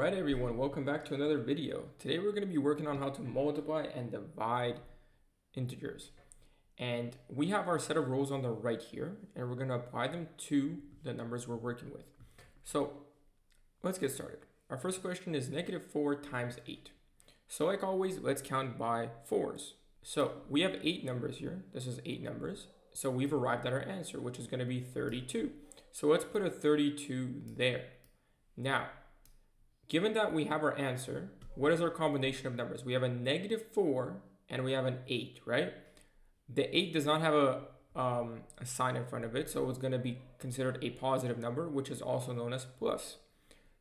Alright everyone, welcome back to another video. Today we're going to be working on how to multiply and divide integers. And we have our set of rules on the right here, and we're going to apply them to the numbers we're working with. So let's get started. Our first question is -4 times 8. So like always, let's count by 4s. So we have 8 numbers here. This is 8 numbers. So we've arrived at our answer, which is going to be 32. So let's put a 32 there. Now, given that we have our answer, what is our combination of numbers? We have a -4 and we have an 8, right? The 8 does not have a sign in front of it, so it's going to be considered a positive number, which is also known as plus.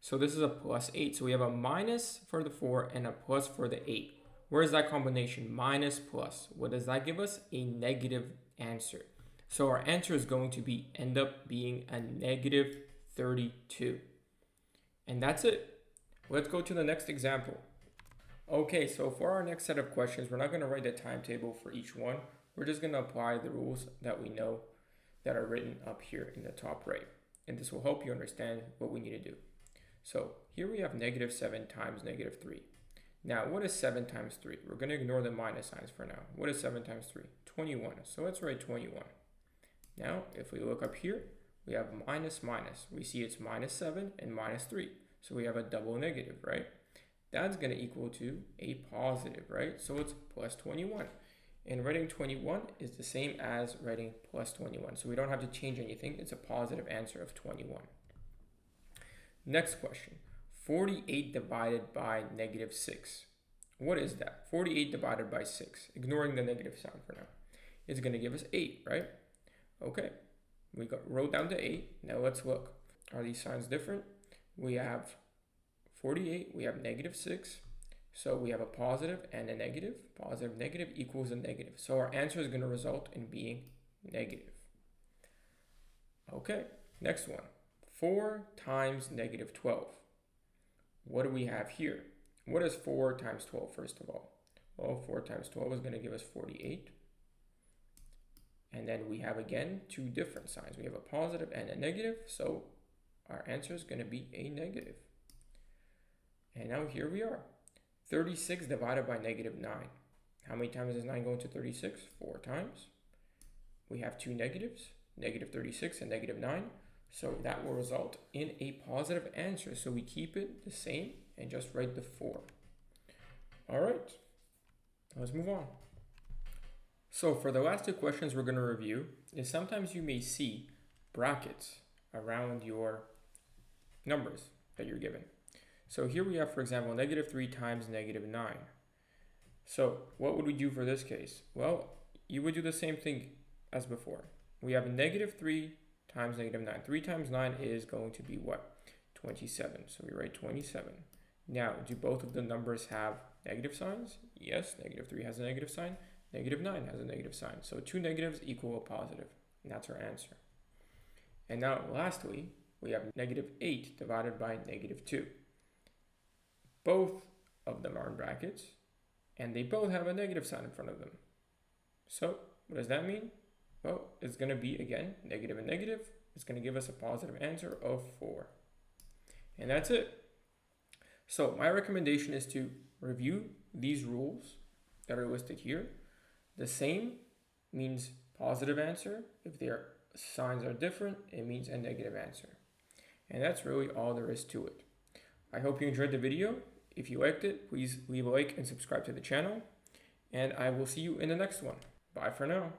So this is a +8. So we have a minus for the 4 and a plus for the 8. Where is that combination? Minus plus. What does that give us? A negative answer. So our answer is going to end up being a -32. And that's it. Let's go to the next example. Okay, so for our next set of questions, we're not going to write the timetable for each one. We're just going to apply the rules that we know that are written up here in the top right. And this will help you understand what we need to do. So here we have -7 times -3. Now, what is 7 times 3? We're going to ignore the minus signs for now. What is 7 times 3? 21. So let's write 21. Now, if we look up here, we have minus minus. We see it's -7 and -3. So we have a double negative, right? That's going to equal to a positive, right? So it's +21. And writing 21 is the same as writing +21. So we don't have to change anything. It's a positive answer of 21. Next question. 48 divided by -6. What is that? 48 divided by 6. Ignoring the negative sign for now. It's going to give us 8, right? Okay. We wrote down the 8. Now let's look. Are these signs different? We have 48, we have -6. So we have a positive and a negative. Positive, negative equals a negative. So our answer is going to result in being negative. Okay, next one. 4 times -12. What do we have here? What is 4 times 12, first of all? Well, 4 times 12 is going to give us 48. And then we have, again, two different signs. We have a positive and a negative. So our answer is going to be a negative. And now here we are. 36 divided by -9. How many times is 9 going to 36? 4 times. We have two negatives, -36 and -9. So that will result in a positive answer. So we keep it the same and just write the 4. All right, let's move on. So for the last two questions we're going to review is sometimes you may see brackets around your numbers that you're given. So here we have, for example, -3 times -9. So what would we do for this case? Well, you would do the same thing as before. We have -3 times -9. 3 times 9 is going to be what? 27. So we write 27. Now, do both of the numbers have negative signs? Yes, -3 has a negative sign. -9 has a negative sign. So two negatives equal a positive. And that's our answer. And now, lastly, we have -8 divided by -2. Both of them are in brackets, and they both have a negative sign in front of them. So what does that mean? Well, it's going to be, again, negative and negative. It's going to give us a positive answer of 4. And that's it. So my recommendation is to review these rules that are listed here. The same means positive answer. If their signs are different, it means a negative answer. And that's really all there is to it. I hope you enjoyed the video. If you liked it, please leave a like and subscribe to the channel. And I will see you in the next one. Bye for now.